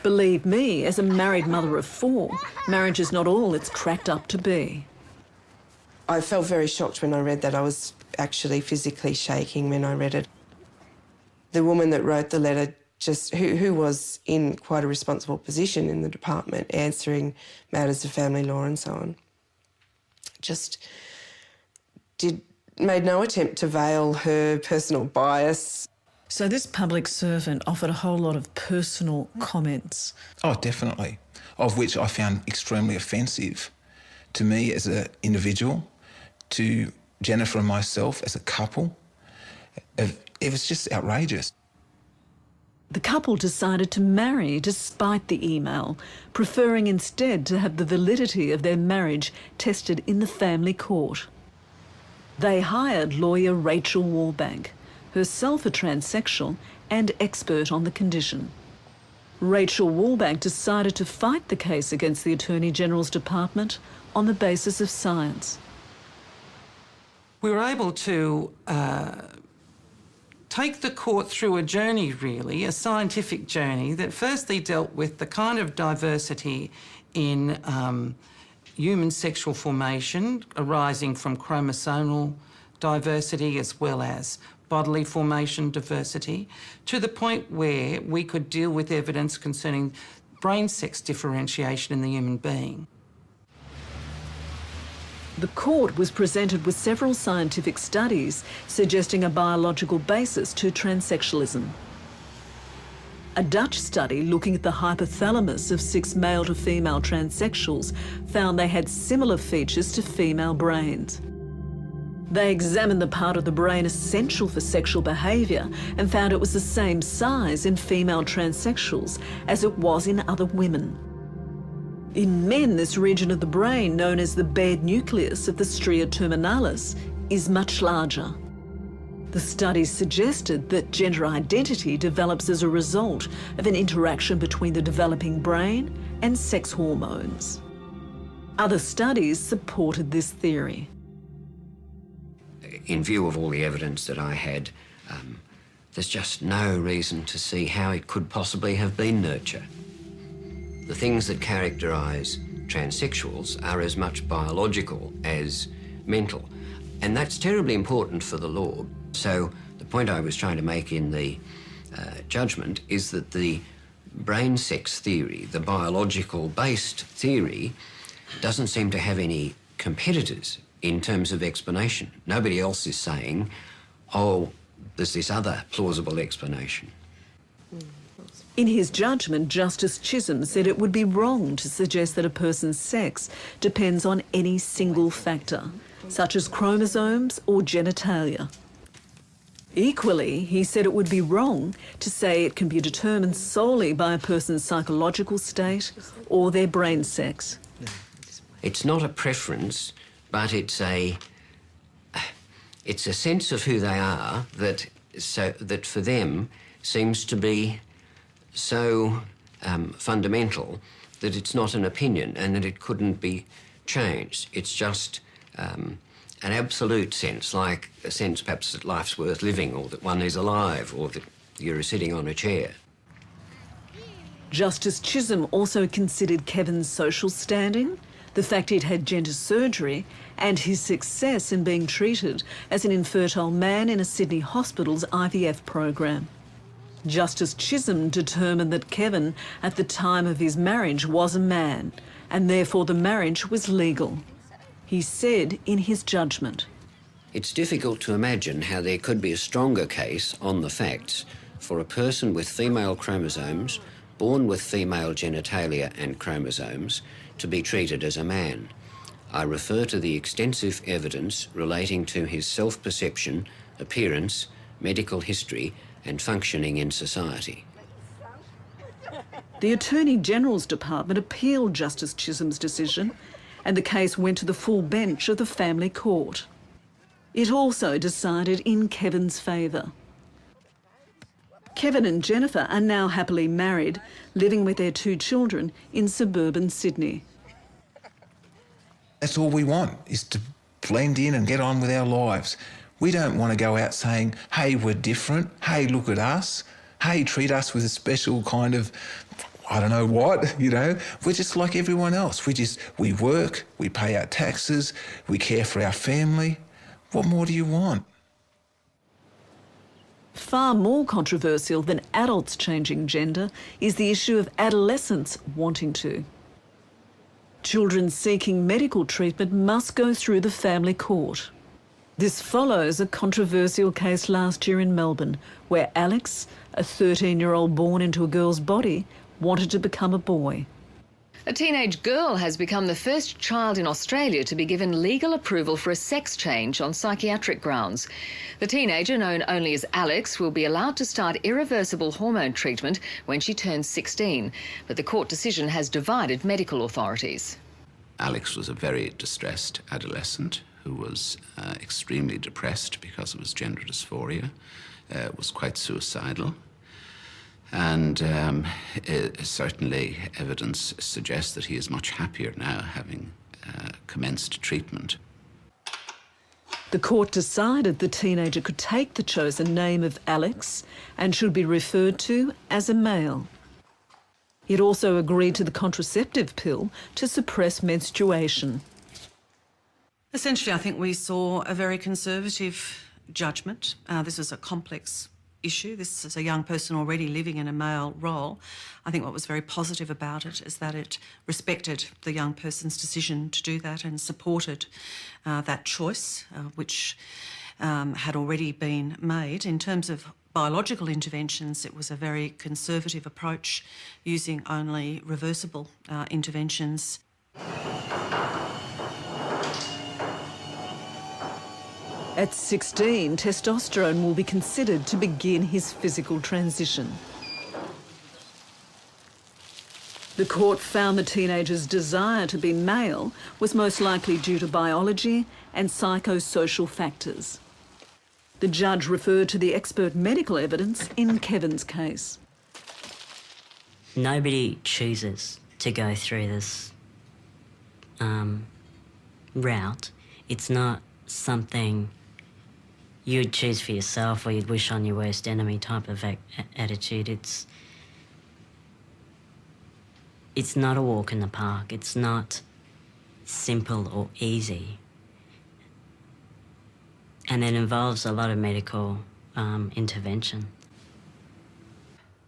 Believe me, as a married mother of 4, marriage is not all it's cracked up to be. I felt very shocked when I read that. I was actually physically shaking when I read it. The woman that wrote the letter, who was in quite a responsible position in the department, answering matters of family law and so on, made no attempt to veil her personal bias. So this public servant offered a whole lot of personal comments. Oh, definitely, of which I found extremely offensive to me as an individual, to Jennifer and myself as a couple. It was just outrageous. The couple decided to marry despite the email, preferring instead to have the validity of their marriage tested in the family court. They hired lawyer Rachel Warbank, herself a transsexual and expert on the condition. Rachel Warbank decided to fight the case against the Attorney General's Department on the basis of science. We were able to take the court through a journey, really, a scientific journey that firstly dealt with the kind of diversity in human sexual formation arising from chromosomal diversity as well as bodily formation diversity, to the point where we could deal with evidence concerning brain sex differentiation in the human being. The court was presented with several scientific studies suggesting a biological basis to transsexualism. A Dutch study looking at the hypothalamus of 6 male to female transsexuals found they had similar features to female brains. They examined the part of the brain essential for sexual behaviour and found it was the same size in female transsexuals as it was in other women. In men, this region of the brain, known as the Baird nucleus of the stria terminalis, is much larger. The studies suggested that gender identity develops as a result of an interaction between the developing brain and sex hormones. Other studies supported this theory. In view of all the evidence that I had, there's just no reason to see how it could possibly have been nurture. The things that characterise transsexuals are as much biological as mental, and that's terribly important for the law. So the point I was trying to make in the judgment is that the brain sex theory, the biological-based theory, doesn't seem to have any competitors in terms of explanation. Nobody else is saying, oh, there's this other plausible explanation. In his judgment, Justice Chisholm said it would be wrong to suggest that a person's sex depends on any single factor, such as chromosomes or genitalia. Equally, he said it would be wrong to say it can be determined solely by a person's psychological state or their brain sex. It's not a preference, but it's a sense of who they are that for them seems to be so fundamental that it's not an opinion and that it couldn't be changed. It's just an absolute sense, like a sense perhaps that life's worth living or that one is alive or that you're sitting on a chair. Justice Chisholm also considered Kevin's social standing, the fact he'd had gender surgery and his success in being treated as an infertile man in a Sydney hospital's IVF program. Justice Chisholm determined that Kevin, at the time of his marriage, was a man, and therefore the marriage was legal. He said in his judgment, "It's difficult to imagine how there could be a stronger case on the facts for a person with female chromosomes, born with female genitalia and chromosomes, to be treated as a man. I refer to the extensive evidence relating to his self-perception, appearance, medical history and functioning in society." The Attorney General's Department appealed Justice Chisholm's decision, and the case went to the full bench of the family court. It also decided in Kevin's favour. Kevin and Jennifer are now happily married, living with their 2 children in suburban Sydney. That's all we want, is to blend in and get on with our lives. We don't want to go out saying, hey, we're different, hey, look at us, hey, treat us with a special kind of I don't know what, you know. We're just like everyone else. We work, we pay our taxes, we care for our family. What more do you want? Far more controversial than adults changing gender is the issue of adolescents wanting to. Children seeking medical treatment must go through the family court. This follows a controversial case last year in Melbourne, where Alex, a 13-year-old born into a girl's body, wanted to become a boy. A teenage girl has become the first child in Australia to be given legal approval for a sex change on psychiatric grounds. The teenager, known only as Alex, will be allowed to start irreversible hormone treatment when she turns 16, but the court decision has divided medical authorities. Alex was a very distressed adolescent who was extremely depressed because of his gender dysphoria, was quite suicidal. And certainly evidence suggests that he is much happier now, having commenced treatment. The court decided the teenager could take the chosen name of Alex and should be referred to as a male. It also agreed to the contraceptive pill to suppress menstruation. Essentially, I think we saw a very conservative judgment. This was a complex issue. This is a young person already living in a male role. I think what was very positive about it is that it respected the young person's decision to do that and supported that choice, which had already been made. In terms of biological interventions, it was a very conservative approach, using only reversible interventions. At 16, testosterone will be considered to begin his physical transition. The court found the teenager's desire to be male was most likely due to biology and psychosocial factors. The judge referred to the expert medical evidence in Kevin's case. Nobody chooses to go through this route. It's not something you'd choose for yourself or you'd wish on your worst enemy type of attitude. It's not a walk in the park. It's not simple or easy. And it involves a lot of medical intervention.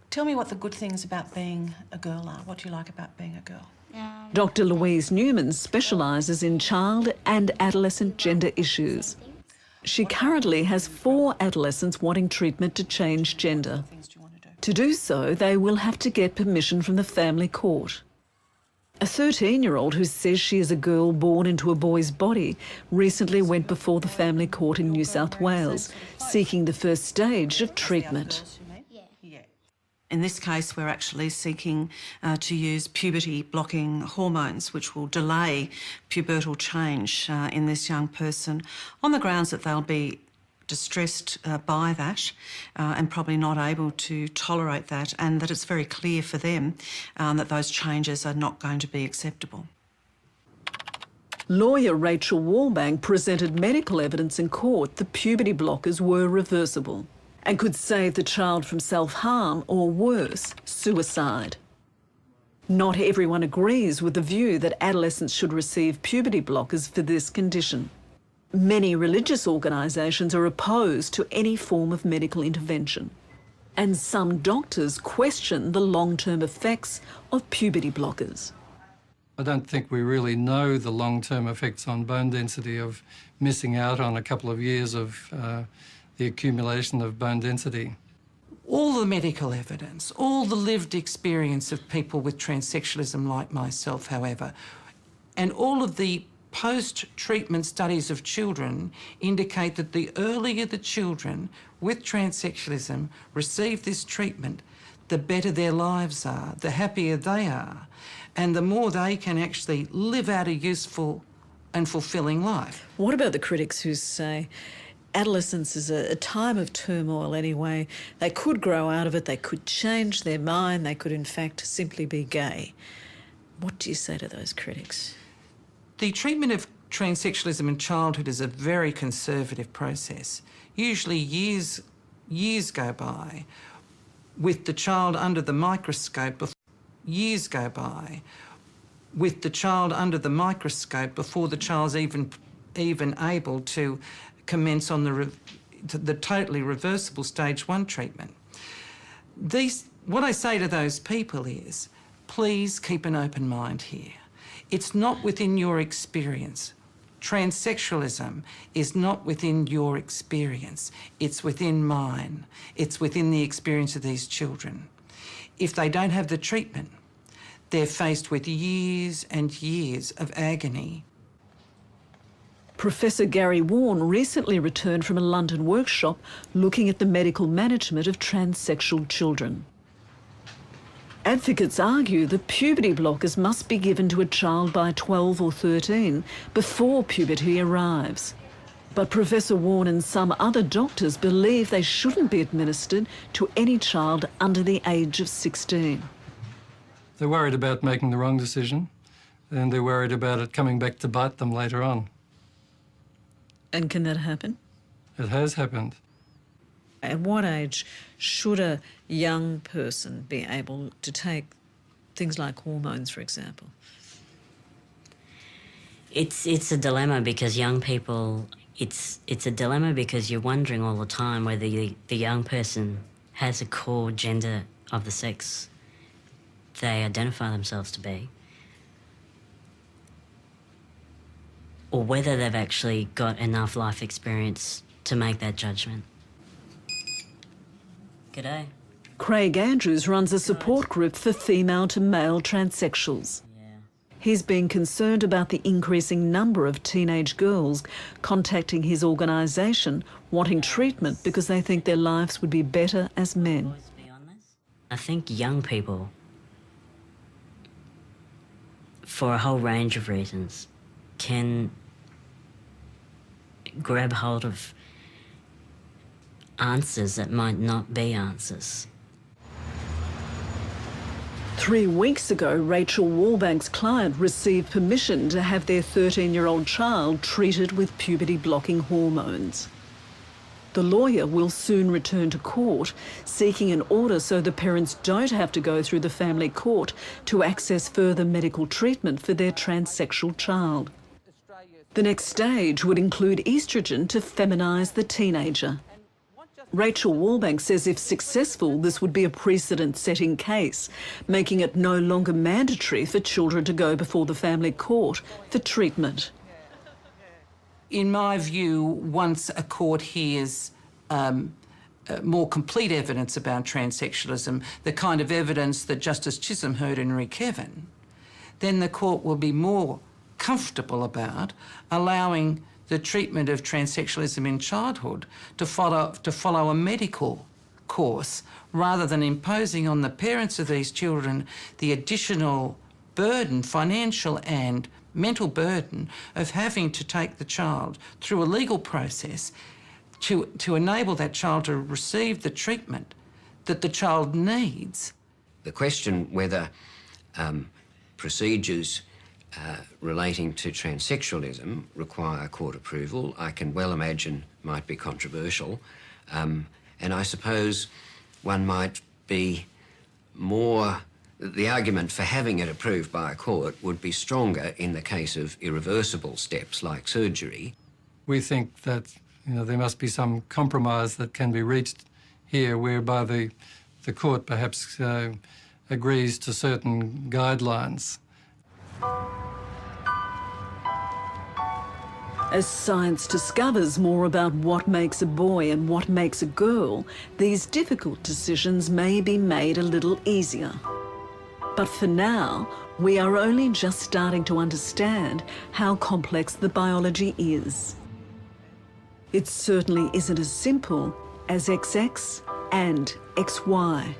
Tell me what the good things about being a girl are. What do you like about being a girl? Dr. Louise Newman specialises in child and adolescent gender issues. She currently has 4 adolescents wanting treatment to change gender. To do so, they will have to get permission from the family court. A 13-year-old who says she is a girl born into a boy's body recently went before the family court in New South Wales, seeking the first stage of treatment. In this case, we're actually seeking to use puberty-blocking hormones, which will delay pubertal change in this young person, on the grounds that they'll be distressed by that and probably not able to tolerate that, and that it's very clear for them that those changes are not going to be acceptable. Lawyer Rachel Wallbank presented medical evidence in court that puberty blockers were reversible and could save the child from self-harm or, worse, suicide. Not everyone agrees with the view that adolescents should receive puberty blockers for this condition. Many religious organisations are opposed to any form of medical intervention, and some doctors question the long-term effects of puberty blockers. I don't think we really know the long-term effects on bone density of missing out on a couple of years of the accumulation of bone density. All the medical evidence, all the lived experience of people with transsexualism like myself, however, and all of the post-treatment studies of children indicate that the earlier the children with transsexualism receive this treatment, the better their lives are, the happier they are, and the more they can actually live out a useful and fulfilling life. What about the critics who say adolescence is a time of turmoil anyway? They could grow out of it, they could change their mind, they could in fact simply be gay. What do you say to those critics? The treatment of transsexualism in childhood is a very conservative process. Usually years go by with the child under the microscope years go by with the child under the microscope before the child's even able to commence on the totally reversible stage 1 treatment. What I say to those people is, please keep an open mind here. It's not within your experience. Transsexualism is not within your experience. It's within mine. It's within the experience of these children. If they don't have the treatment, they're faced with years and years of agony. Professor Gary Warne recently returned from a London workshop looking at the medical management of transsexual children. Advocates argue that puberty blockers must be given to a child by 12 or 13 before puberty arrives. But Professor Warne and some other doctors believe they shouldn't be administered to any child under the age of 16. They're worried about making the wrong decision, and they're worried about it coming back to bite them later on. And can that happen? It has happened. At what age should a young person be able to take things like hormones, for example? It's a dilemma because young people, it's a dilemma because you're wondering all the time whether the young person has a core gender of the sex they identify themselves to be, or whether they've actually got enough life experience to make that judgment. G'day. Craig Andrews runs a support group for female to male transsexuals. He's been concerned about the increasing number of teenage girls contacting his organisation wanting treatment because they think their lives would be better as men. I think young people, for a whole range of reasons, can grab hold of answers that might not be answers. 3 weeks ago, Rachel Wallbank's client received permission to have their 13-year-old child treated with puberty-blocking hormones. The lawyer will soon return to court, seeking an order so the parents don't have to go through the family court to access further medical treatment for their transsexual child. The next stage would include oestrogen to feminise the teenager. Rachel Wallbank says if successful, this would be a precedent-setting case, making it no longer mandatory for children to go before the family court for treatment. In my view, once a court hears more complete evidence about transsexualism, the kind of evidence that Justice Chisholm heard in Re-Kevin, then the court will be more comfortable about allowing the treatment of transsexualism in childhood to follow a medical course rather than imposing on the parents of these children the additional burden, financial and mental burden, of having to take the child through a legal process to enable that child to receive the treatment that the child needs. The question whether procedures relating to transsexualism require court approval, I can well imagine might be controversial. And I suppose one might be more... The argument for having it approved by a court would be stronger in the case of irreversible steps like surgery. We think that there must be some compromise that can be reached here whereby the court perhaps agrees to certain guidelines. As science discovers more about what makes a boy and what makes a girl, these difficult decisions may be made a little easier. But for now, we are only just starting to understand how complex the biology is. It certainly isn't as simple as XX and XY.